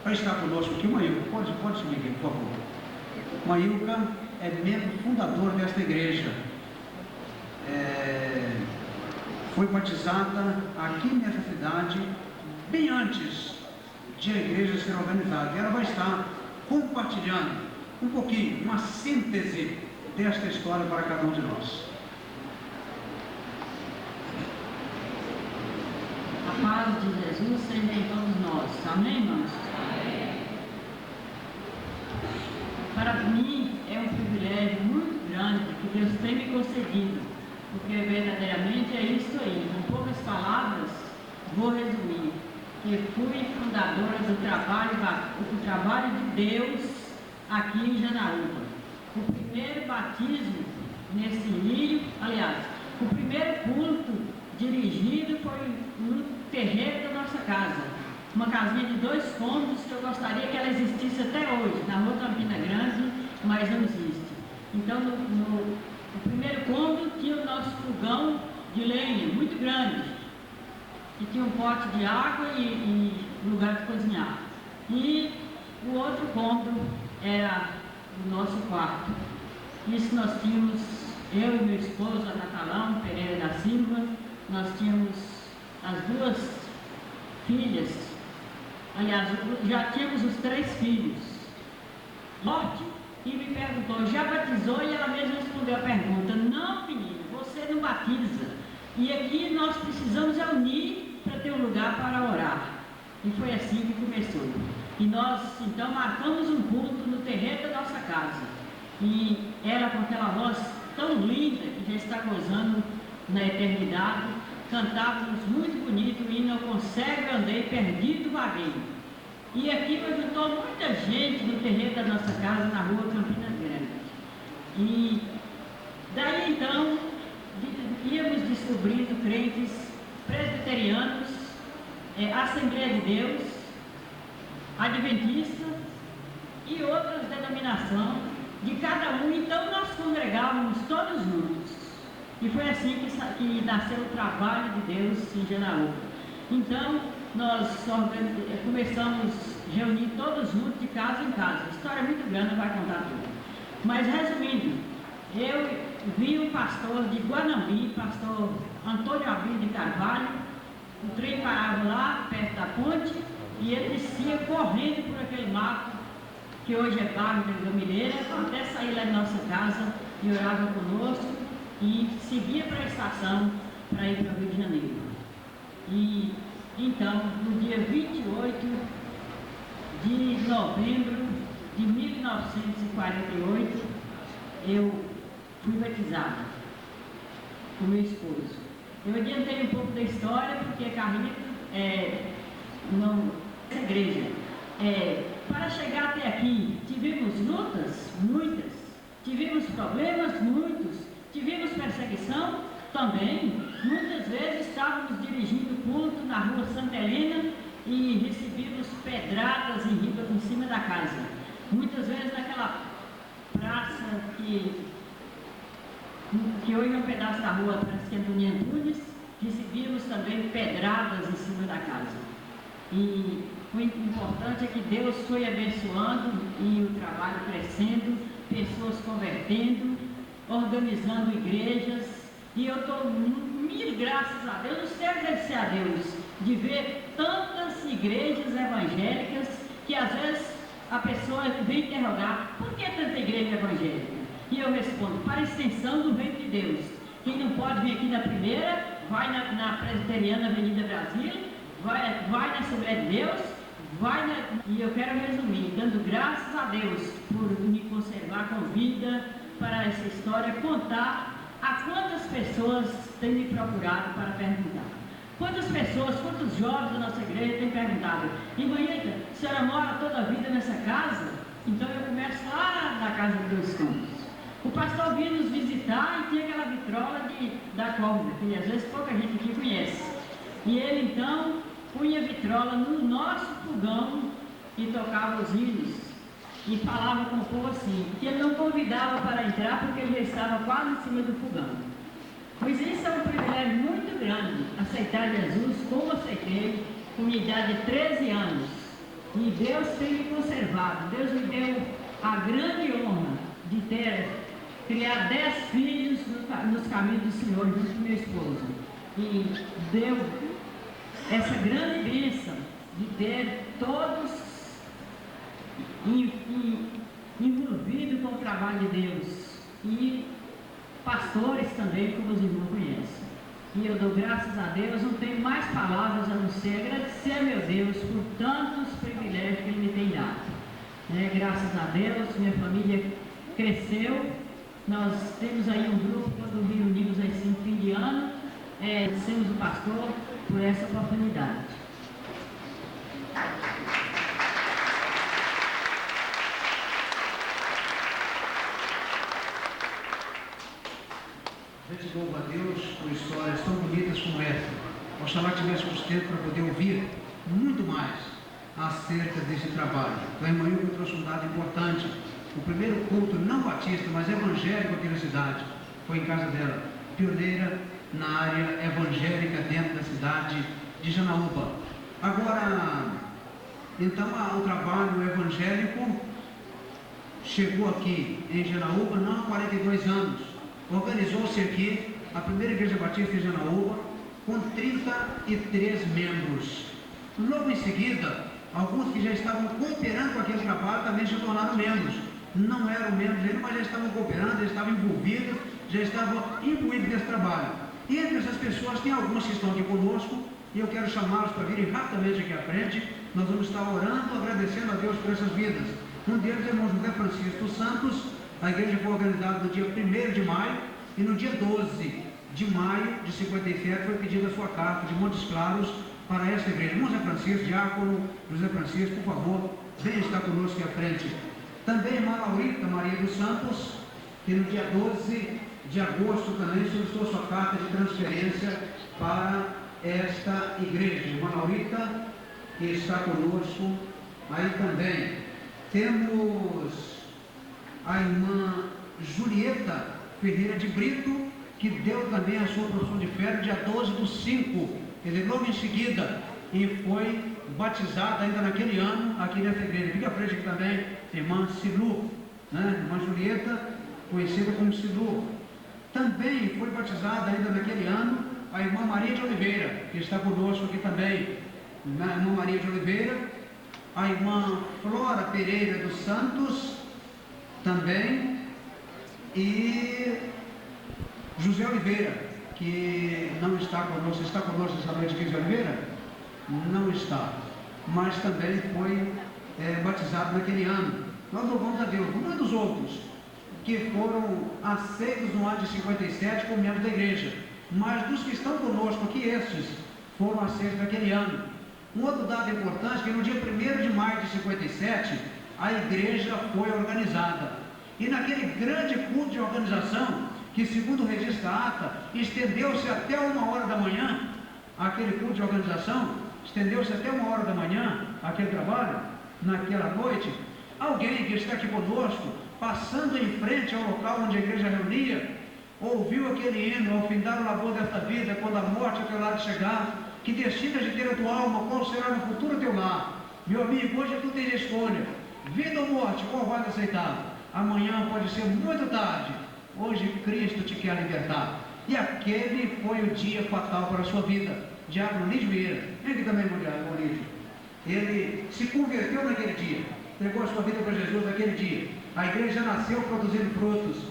para estar conosco aqui. Maílca, pode subir aqui, por favor. Maílca é membro fundador desta igreja. Foi batizada aqui nessa cidade, bem antes de a igreja ser organizada. E ela vai estar compartilhando um pouquinho, uma síntese desta história para cada um de nós. A paz de Jesus seja em todos nós. Amém, irmãos? Amém. Para mim é um privilégio muito grande que Deus tem me concedido, porque verdadeiramente é isso aí. Com poucas palavras, vou resumir. Que fui fundadora do trabalho de Deus aqui em Janaúba. O primeiro batismo nesse rio, aliás, o primeiro culto dirigido foi no terreiro da nossa casa. Uma casinha de 2 cômodos que eu gostaria que ela existisse até hoje, na rua Campina Grande, mas não existe. Então, no primeiro cômodo tinha o nosso fogão de lenha, muito grande, que tinha um pote de água e lugar de cozinhar. E o outro cômodo era o nosso quarto. Isso nós tínhamos, eu e meu esposo, Natalão Pereira da Silva, nós tínhamos as 2 filhas, aliás, já tínhamos os 3 filhos. Morte, e me perguntou, já batizou? E ela mesma respondeu a pergunta, não, menina, você não batiza. E aqui nós precisamos unir para ter um lugar para orar. E foi assim que começou. E nós, então, marcamos um culto no terreiro da nossa casa. E era com aquela voz tão linda, que já está gozando na eternidade. Cantávamos muito bonito o hino, eu consegue andei perdido vaguei. E aqui juntou muita gente no terreiro da nossa casa, na rua Campina Grande. E daí, então, íamos descobrindo crentes presbiterianos, Assembleia de Deus, Adventista e outras denominações de cada um. Então nós congregávamos todos juntos. E foi assim que nasceu o trabalho de Deus em Janaúba. Então nós começamos a reunir todos juntos de casa em casa. A história é muito grande, não vai contar tudo. Mas resumindo, eu vi um pastor de Guanambi, pastor Antônio Abílio de Carvalho. O trem parava lá, perto da ponte, e ele descia correndo por aquele mato, que hoje é bairro da Gamileira, até sair lá em nossa casa, e orava conosco, e seguia para a estação, para ir para o Rio de Janeiro. E, então, no dia 28 de novembro de 1948, eu fui batizada com meu esposo. Eu adiantei um pouco da história, porque Carlito essa igreja. Para chegar até aqui, tivemos lutas, muitas, tivemos problemas, muitos, tivemos perseguição também. Muitas vezes estávamos dirigindo culto na rua Santa Helena e recebíamos pedradas em cima da casa. Muitas vezes naquela praça que hoje é um pedaço da rua, parece que é Antônio Antunes, recebíamos também pedradas em cima da casa. E o importante é que Deus foi abençoando e o trabalho crescendo, pessoas convertendo, organizando igrejas. E eu estou mil graças a Deus, eu sei agradecer a Deus de ver tantas igrejas evangélicas que às vezes a pessoa vem interrogar, por que tanta igreja evangélica? E eu respondo, para a extensão do reino de Deus. Quem não pode vir aqui na primeira, vai na Presbiteriana Avenida Brasil, vai na Assembleia de Deus, E eu quero resumir, dando graças a Deus por me conservar com vida para essa história, contar a quantas pessoas têm me procurado para perguntar. Quantas pessoas, quantos jovens da nossa igreja têm perguntado, irmã Ita, a senhora mora toda a vida nessa casa? Então eu começo lá na casa de 2 cômodos. O pastor vinha nos visitar e tinha aquela vitrola da cobra, que às vezes pouca gente aqui conhece. E ele então punha vitrola no nosso fogão e tocava os hinos. E falava com o povo assim, que ele não convidava para entrar porque ele já estava quase em cima do fogão. Pois isso é um privilégio muito grande, aceitar Jesus como aceitei, com minha idade de 13 anos. E Deus tem me conservado. Deus me deu a grande honra de ter criado 10 filhos nos caminhos do Senhor, junto com meu esposo. E deu essa grande bênção de ter todos envolvidos com o trabalho de Deus. E pastores também, como os irmãos conhecem. E eu dou graças a Deus, não tenho mais palavras a não ser agradecer a meu Deus por tantos privilégios que Ele me tem dado. Graças a Deus, minha família cresceu. Nós temos aí um grupo, quando reunimos assim no fim de ano, agradecemos o pastor por essa oportunidade. A gente louva a Deus por histórias tão bonitas como essa. Oxalá tivéssemos tempo para poder ouvir muito mais acerca desse trabalho. O irmão Hilton trouxe um dado importante. O primeiro culto, não batista, mas evangélico aqui na cidade, foi em casa dela. Pioneira na área evangélica dentro da cidade de Janaúba. Agora, então, o trabalho evangélico chegou aqui em Janaúba não há 42 anos. Organizou-se aqui a primeira igreja batista em Janaúba com 33 membros. Logo em seguida, alguns que já estavam cooperando com aquele trabalho também se tornaram membros. Não eram membros ainda, mas já estavam cooperando, já estavam envolvidos, já estavam imbuídos nesse trabalho. E entre essas pessoas tem alguns que estão aqui conosco, e eu quero chamá-los para virem rapidamente aqui à frente. Nós vamos estar orando, agradecendo a Deus por essas vidas. Um deles é o irmão José Francisco dos Santos. A igreja foi organizada no dia 1º de maio, e no dia 12 de maio de 57 foi pedida a sua carta de Montes Claros para esta igreja. Irmão José Francisco, diácono José Francisco, por favor, venha estar conosco aqui à frente. Também a irmã Laurita Maria dos Santos, que no dia 12 de agosto também solicitou sua carta de transferência para esta igreja. Irmã Laurita, que está conosco aí também. Temos a irmã Julieta Ferreira de Brito, que deu também a sua profissão de fé no dia 12/5, quer dizer, logo em seguida, e foi batizada ainda naquele ano aqui nessa igreja. Fica à frente aqui também, irmã Silu, irmã Julieta, conhecida como Silu. Também foi batizada ainda naquele ano a irmã Maria de Oliveira, que está conosco aqui também. A irmã Maria de Oliveira, a irmã Flora Pereira dos Santos, também, e José Oliveira, que não está conosco essa noite aqui, José Oliveira? Não está, mas também foi batizado naquele ano. Nós louvamos a Deus. Muitos outros que foram aceitos no ano de 57 como membros da igreja, mas dos que estão conosco aqui, estes foram aceitos naquele ano. Um outro dado importante é que no dia 1º de maio de 57 a igreja foi organizada, e naquele grande culto de organização, que segundo o registro da ata, estendeu-se até 1h da manhã, aquele culto de organização, estendeu-se até 1h da manhã, aquele trabalho, naquela noite, alguém que está aqui conosco, passando em frente ao local onde a igreja reunia, ouviu aquele hino, ao findar o labor desta vida, quando a morte ao teu lado chegar, que decidas de ter a tua alma, qual será no futuro teu lar. Meu amigo, hoje tu tens escolha, vida ou morte, qual vai aceitar? Amanhã pode ser muito tarde, hoje Cristo te quer libertar. E aquele foi o dia fatal para a sua vida. Diácono Lídio Vieira, vem aqui também, meu diácono Lídio. Ele se converteu naquele dia, entregou a sua vida para Jesus naquele dia. A igreja já nasceu produzindo frutos,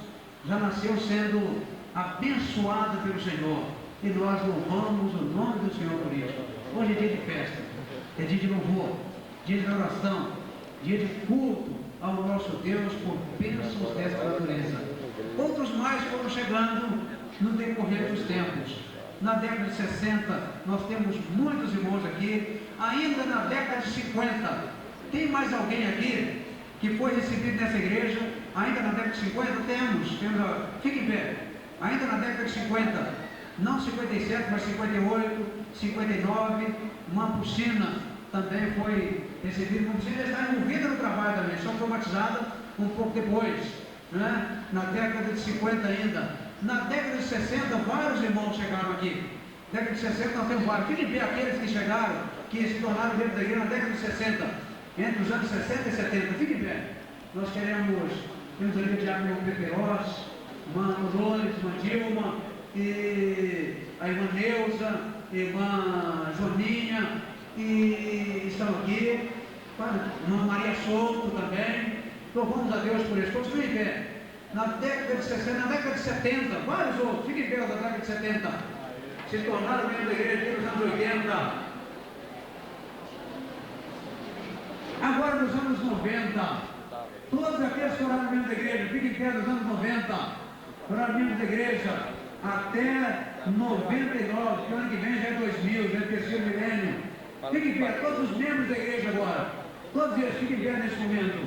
já nasceu sendo abençoada pelo Senhor. E nós louvamos o nome do Senhor por isso. Hoje é dia de festa, é dia de louvor, dia de oração, dia de culto ao nosso Deus por bênçãos desta natureza. Outros mais foram chegando no decorrer dos tempos. Na década de 60, nós temos muitos irmãos aqui. Ainda na década de 50, tem mais alguém aqui que foi recebido nessa igreja? Ainda na década de 50 temos, fique em pé. Ainda na década de 50, não 57, mas 58, 59, Mampucina também foi recebida. Mampucina está envolvida no trabalho também, só foi batizada um pouco depois, né? Na década de 50 ainda. Na década de 60, vários irmãos chegaram aqui. Na década de 60 nós temos vários. Fiquem bem aqueles que chegaram, que se tornaram membros da igreja na década de 60. entre os anos 60 e 70. Fique em pé. Nós temos ali o diácono Pepe Ross, irmã Dolores, irmã Dilma, e a irmã Neuza, irmã Joninha, e estão aqui, irmã Maria Souto também. Louvamos a Deus por isso. Continue em pé. Na década de 60, na década de 70, vários outros, fiquem em pé da década de 70, se tornaram membros da igreja nos anos 80. Agora nos anos 90, todos aqueles que foram membros da igreja, fiquem em pé dos anos 90, foram membros da igreja até 99, que ano que vem já é 2000, já é o terceiro milênio. Fiquem em pé, todos os membros da igreja agora, todos eles fiquem em pé nesse momento.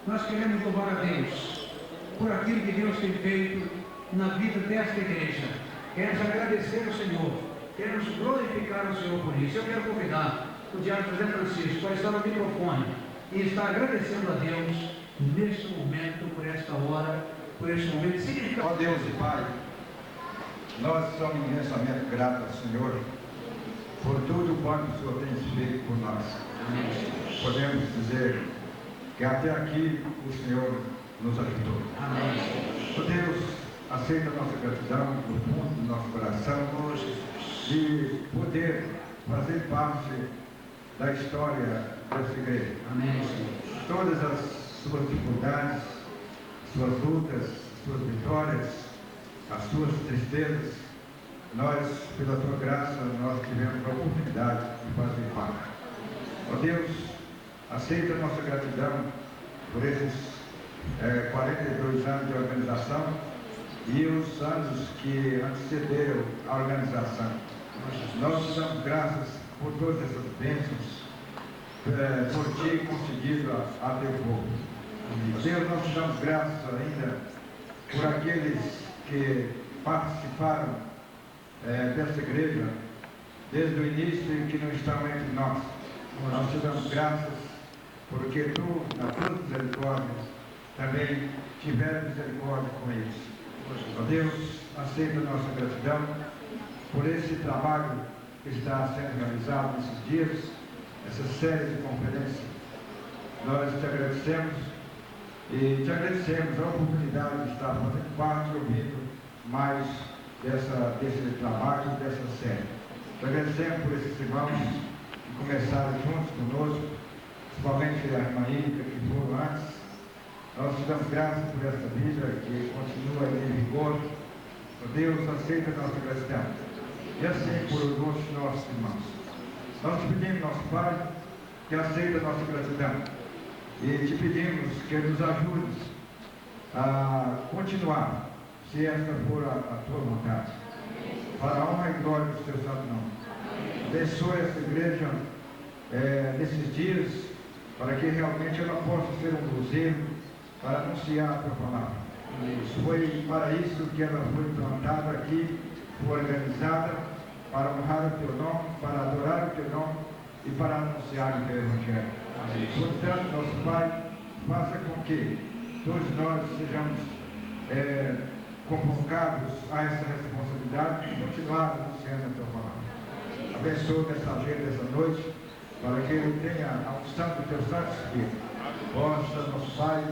Nós queremos louvar a Deus por aquilo que Deus tem feito na vida desta igreja. Queremos agradecer ao Senhor, queremos glorificar o Senhor por isso. Eu quero convidar o diácono José Francisco para estar no microfone e estar agradecendo a Deus neste momento, por esta hora, por este momento significativo. Ó Deus e Pai, nós somos imensamente gratos ao Senhor por tudo quanto o Senhor tem feito por nós. Podemos dizer que até aqui o Senhor nos ajudou. Ó Deus, aceita a nossa gratidão do fundo do nosso coração de poder fazer parte da história dessa igreja. Todas as suas dificuldades, suas lutas, suas vitórias, as suas tristezas, nós, pela tua graça, nós tivemos a oportunidade de fazer parte. Ó Deus, aceita a nossa gratidão por esses 42 anos de organização e os anos que antecederam a organização. Nós te damos graças por todas essas bênçãos, por ti concedido a teu povo. Deus, nós te damos graças ainda por aqueles que participaram dessa igreja desde o início e que não estão entre nós. Nós te damos graças porque tu, na tua misericórdia, também tiveram misericórdia com eles. Ó Deus, aceita a nossa gratidão por esse trabalho que está sendo realizado nesses dias, essa série de conferências. Nós te agradecemos e te agradecemos a oportunidade de estar fazendo parte e ouvindo mais desse trabalho, dessa série. Te agradecemos por esses irmãos que começaram juntos conosco, principalmente a irmã Írica, que foram antes. Nós te damos graças por essa vida que continua em vigor. Deus, aceita a nossa gratidão. E assim por os nossos irmãos. Nós te pedimos, nosso Pai, que aceita a nossa gratidão. E te pedimos que nos ajudes a continuar, se esta for a tua vontade. Para a honra e glória do teu santo nome. Abençoe essa igreja nesses dias, para que realmente ela possa ser um luzeiro para anunciar a tua palavra. Foi para isso que ela foi plantada aqui, foi organizada para honrar o teu nome, para adorar o teu nome e para anunciar o teu evangelho. Portanto, nosso Pai, faça com que todos nós sejamos convocados a essa responsabilidade de continuar anunciando a tua palavra. Abençoa o mensageiro dessa noite, para que ele tenha a unção do teu Santo Espírito. Possa, nosso Pai,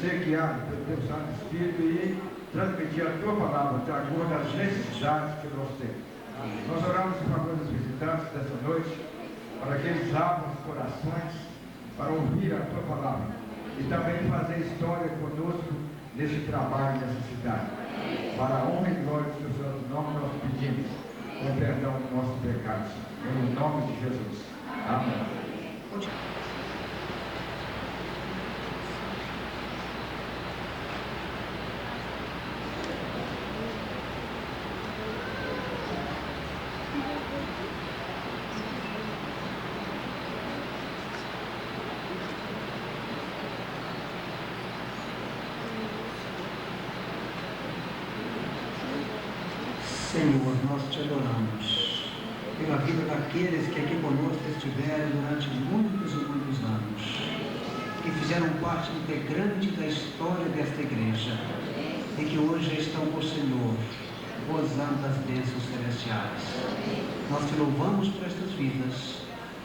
ser guiado pelo teu Santo Espírito e transmitir a tua palavra de acordo com as necessidades que nós temos. Nós oramos em favor dos visitantes dessa noite, para que eles abram os corações para ouvir a tua palavra e também fazer história conosco nesse trabalho, nessa cidade. Para a honra e glória do teu santo nome, nós pedimos com perdão dos nossos pecados. Em nome de Jesus. Amém. Senhor, nós te adoramos pela vida daqueles que aqui conosco estiveram durante muitos e muitos anos, que fizeram parte integrante da história desta igreja e que hoje estão com o Senhor, gozando das bênçãos celestiais. Nós te louvamos por estas vidas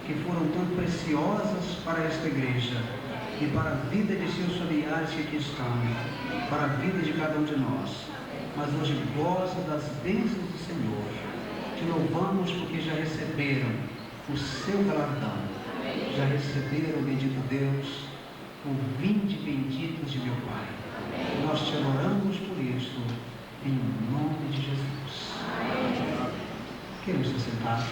que foram tão preciosas para esta igreja e para a vida de seus familiares que aqui estão, para a vida de cada um de nós. Mas hoje goza das bênçãos do Senhor. Te louvamos porque já receberam o seu galardão. Já receberam, bendito Deus, o vinde benditos de meu Pai. Nós te adoramos por isto, em nome de Jesus. Queremos se sentar.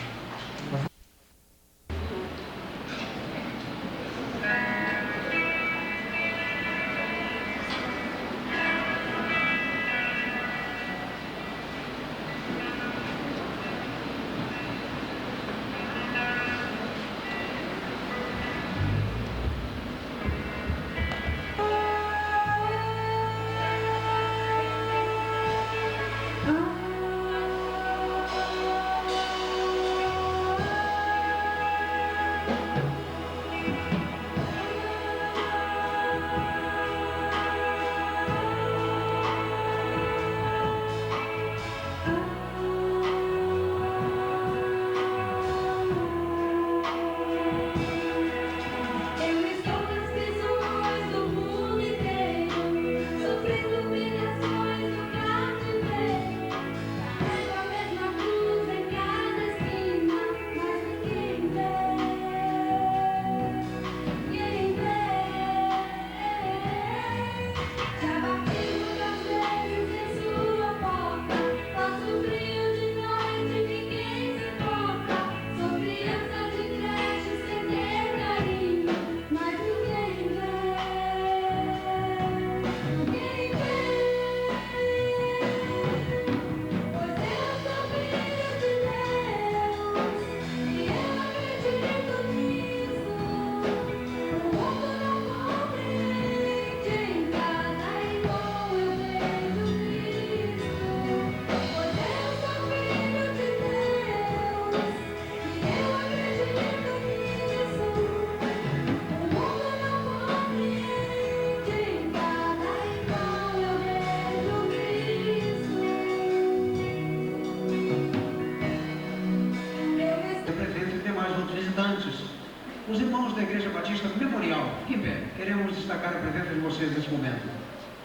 Os irmãos da Igreja Batista Memorial, fiquem em pé. Queremos destacar a presença de vocês nesse momento.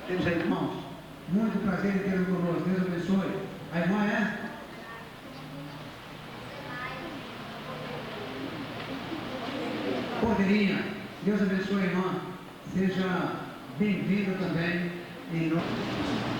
Temos aí, irmãos. Muito prazer em tê-los conosco. Deus abençoe. A irmã é? Cordeirinha. Deus abençoe, irmã. Seja bem-vinda também em nome.